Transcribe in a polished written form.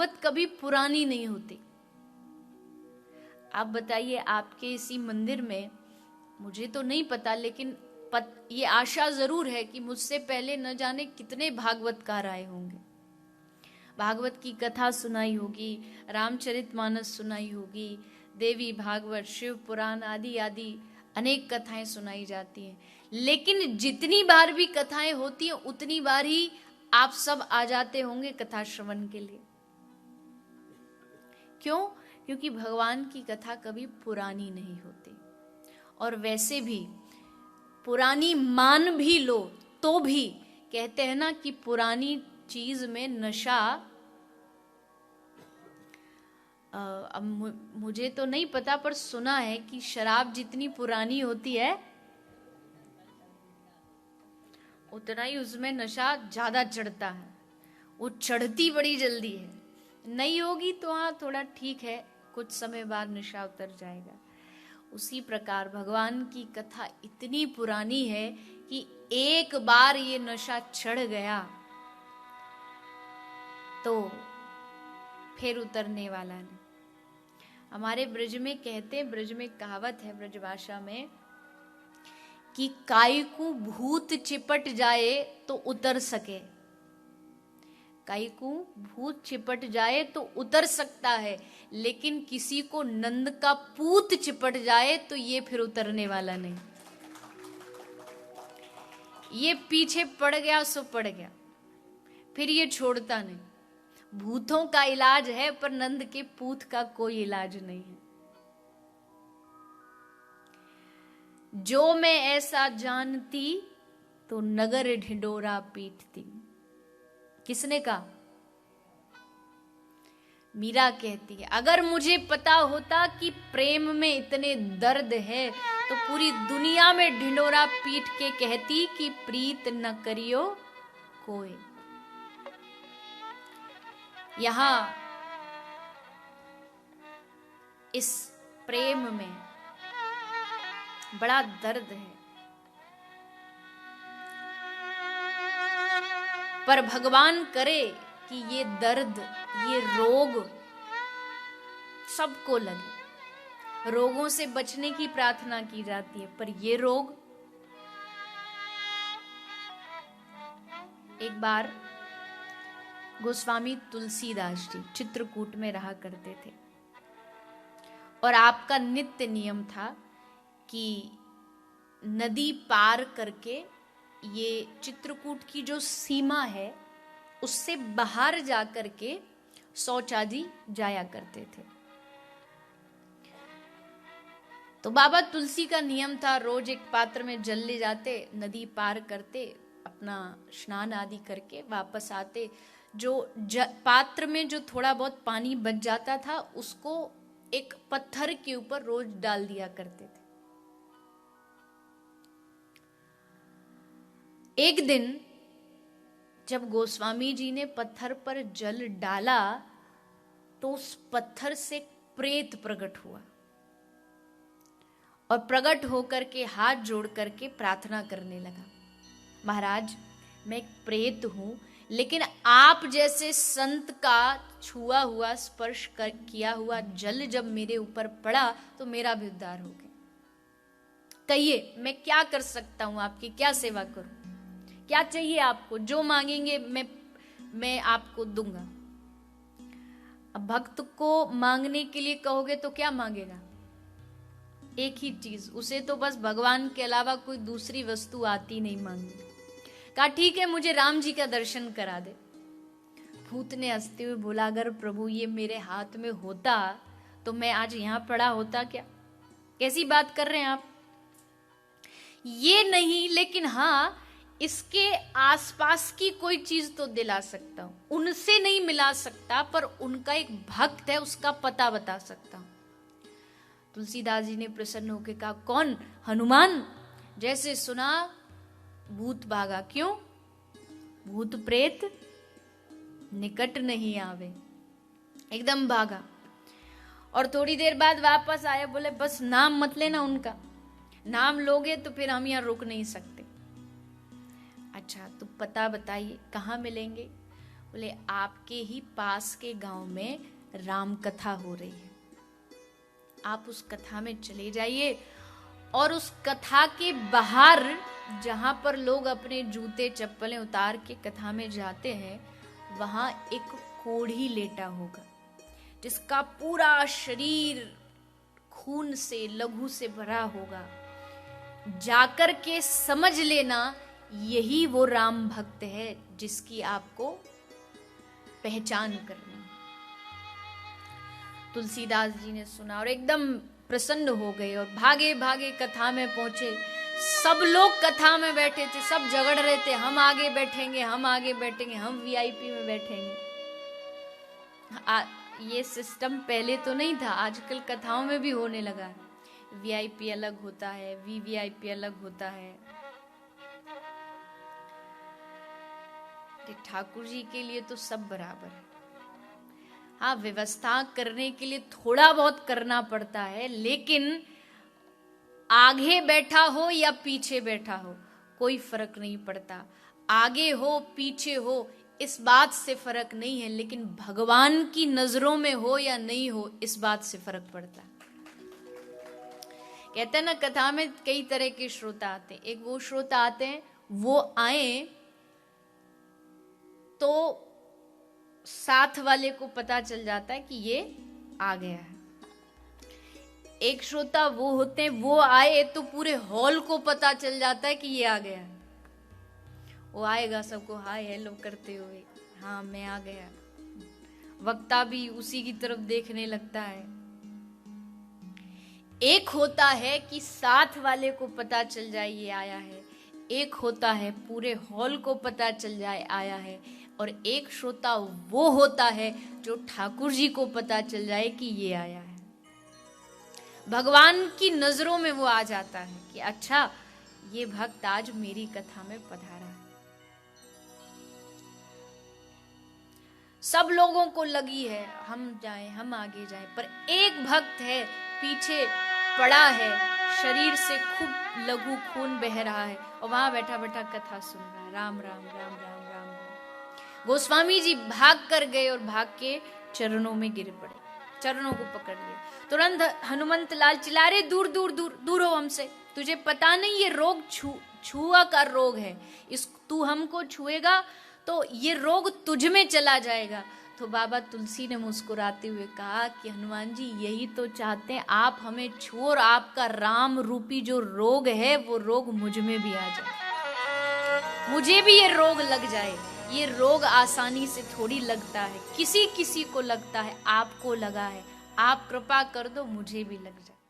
भागवत कभी पुरानी नहीं होती। आप बताइए, आपके इसी मंदिर में, मुझे तो नहीं पता, लेकिन ये आशा जरूर है कि मुझसे पहले न जाने कितने भागवतकार आए होंगे, भागवत की कथा सुनाई होगी, रामचरितमानस सुनाई होगी, देवी भागवत, शिव पुराण आदि आदि अनेक कथाएं सुनाई जाती हैं। लेकिन जितनी बार भी कथाएं होती हैं उतनी बार ही आप सब आ जाते होंगे कथा श्रवण के लिए। क्यों? क्योंकि भगवान की कथा कभी पुरानी नहीं होती। और वैसे भी पुरानी मान भी लो तो भी कहते हैं ना कि पुरानी चीज में नशा, अब मुझे तो नहीं पता, पर सुना है कि शराब जितनी पुरानी होती है उतना ही उसमें नशा ज्यादा चढ़ता है। वो चढ़ती बड़ी जल्दी है, नहीं होगी तो हाँ थोड़ा ठीक है, कुछ समय बाद नशा उतर जाएगा। उसी प्रकार भगवान की कथा इतनी पुरानी है कि एक बार ये नशा चढ़ गया तो फिर उतरने वाला नहीं। हमारे ब्रज में कहते, ब्रज में कहावत है ब्रजभाषा में कि काई को भूत चिपट जाए तो उतर सके। काई को भूत चिपट जाए तो उतर सकता है, लेकिन किसी को नंद का पूत चिपट जाए तो ये फिर उतरने वाला नहीं। ये पीछे पड़ गया सो पड़ गया, फिर ये छोड़ता नहीं। भूतों का इलाज है पर नंद के पूत का कोई इलाज नहीं है। जो मैं ऐसा जानती तो नगर ढिंडोरा पीटती। किसने कहा? मीरा कहती है, अगर मुझे पता होता कि प्रेम में इतने दर्द है तो पूरी दुनिया में ढिंडोरा पीट के कहती कि प्रीत न करियो कोई। यहां इस प्रेम में बड़ा दर्द है, पर भगवान करे कि ये दर्द, ये रोग सबको लगे। रोगों से बचने की प्रार्थना की जाती है, पर ये रोग। एक बार गोस्वामी तुलसीदास जी चित्रकूट में रहा करते थे और आपका नित्य नियम था कि नदी पार करके ये चित्रकूट की जो सीमा है उससे बाहर जाकर के शौच आदि जाया करते थे। तो बाबा तुलसी का नियम था, रोज एक पात्र में जल ले जाते, नदी पार करते, अपना स्नान आदि करके वापस आते। जो पात्र में जो थोड़ा बहुत पानी बच जाता था उसको एक पत्थर के ऊपर रोज डाल दिया करते थे। एक दिन जब गोस्वामी जी ने पत्थर पर जल डाला तो उस पत्थर से प्रेत प्रकट हुआ और प्रकट होकर के हाथ जोड़ करके प्रार्थना करने लगा, महाराज मैं एक प्रेत हूं, लेकिन आप जैसे संत का छुआ हुआ स्पर्श किया हुआ जल जब मेरे ऊपर पड़ा तो मेरा भी उद्धार हो गया। कहिए मैं क्या कर सकता हूं, आपकी क्या सेवा करूं, क्या चाहिए आपको, जो मांगेंगे मैं आपको दूंगा। अब भक्त को मांगने के लिए कहोगे तो क्या मांगेगा? एक ही चीज, उसे तो बस भगवान के अलावा कोई दूसरी वस्तु आती नहीं मांगने। कहा ठीक है मुझे राम जी का दर्शन करा दे। भूत ने हंसते हुए बोला, अगर प्रभु ये मेरे हाथ में होता तो मैं आज यहां पड़ा होता क्या? कैसी बात कर रहे हैं आप? ये नहीं, लेकिन हाँ इसके आसपास की कोई चीज तो दिला सकता हूं। उनसे नहीं मिला सकता पर उनका एक भक्त है उसका पता बता सकता हूं। तुलसीदास जी ने प्रसन्न होकर कहा, कौन? हनुमान। जैसे सुना भूत भागा। क्यों? भूत प्रेत निकट नहीं आवे, एकदम भागा। और थोड़ी देर बाद वापस आया, बोले बस नाम मत लेना उनका, नाम लोगे तो फिर हम यहां रुक नहीं सकते। अच्छा तो पता बताइए कहाँ मिलेंगे? बोले आपके ही पास के गांव में राम कथा हो रही है, आप उस कथा में चले जाइए और उस कथा के बाहर जहां पर लोग अपने जूते चप्पलें उतार के कथा में जाते हैं, वहां एक कोढ़ी लेटा होगा जिसका पूरा शरीर खून से लहू से भरा होगा। जाकर के समझ लेना यही वो राम भक्त है जिसकी आपको पहचान करनी। तुलसीदास जी ने सुना और एकदम प्रसन्न हो गए और भागे भागे कथा में पहुंचे। सब लोग कथा में बैठे थे, सब झगड़ रहे थे, हम आगे बैठेंगे, हम आगे बैठेंगे, हम वीआईपी में बैठेंगे। ये सिस्टम पहले तो नहीं था, आजकल कथाओं में भी होने लगा है। वीआईपी अलग होता है, वीवीआईपी अलग होता है। ठाकुर जी के लिए तो सब बराबर है। हाँ, व्यवस्था करने के लिए थोड़ा बहुत करना पड़ता है, लेकिन आगे बैठा हो या पीछे बैठा हो कोई फर्क नहीं पड़ता। आगे हो पीछे हो इस बात से फर्क नहीं है, लेकिन भगवान की नजरों में हो या नहीं हो इस बात से फर्क पड़ता है। कहते हैं ना, कथा में कई तरह के श्रोता आते हैं। एक वो श्रोता आते हैं, वो आए तो साथ वाले को पता चल जाता है कि ये आ गया है। एक श्रोता वो होते हैं, वो आए तो पूरे हॉल को पता चल जाता है कि ये आ गया है। वो आएगा सबको हाय हेलो करते हुए, हाँ मैं आ गया। वक्ता भी उसी की तरफ देखने लगता है। एक होता है कि साथ वाले को पता चल जाए ये आया है, एक होता है पूरे हॉल को पता चल जाए आया है, और एक श्रोता वो होता है जो ठाकुर जी को पता चल जाए कि ये आया है। भगवान की नजरों में वो आ जाता है कि अच्छा ये भक्त आज मेरी कथा में पधारा है। सब लोगों को लगी है हम जाएं, हम आगे जाएं, पर एक भक्त है पीछे पड़ा है, शरीर से खूब लघु खून बह रहा है और वहां बैठा बैठा कथा सुन रहा है। राम राम राम राम राम राम। गोस्वामी जी भाग कर गए और भाग के चरणों में गिर पड़े, चरणों को पकड़ लिए। तुरंत हनुमंत लाल चिल्ला रहे, दूर दूर दूर दूर हो हमसे, तुझे पता नहीं ये रोग छुआ का रोग है, इस तू हमको छुएगा तो ये रोग तुझ में चला जाएगा। तो बाबा तुलसी ने मुस्कुराते हुए कहा कि हनुमान जी यही तो चाहते हैं, आप हमें छुओ और आपका राम रूपी जो रोग है वो रोग मुझ में भी आ जाए, मुझे भी ये रोग लग जाए। ये रोग आसानी से थोड़ी लगता है, किसी किसी को लगता है, आपको लगा है, आप कृपा कर दो मुझे भी लग जाए।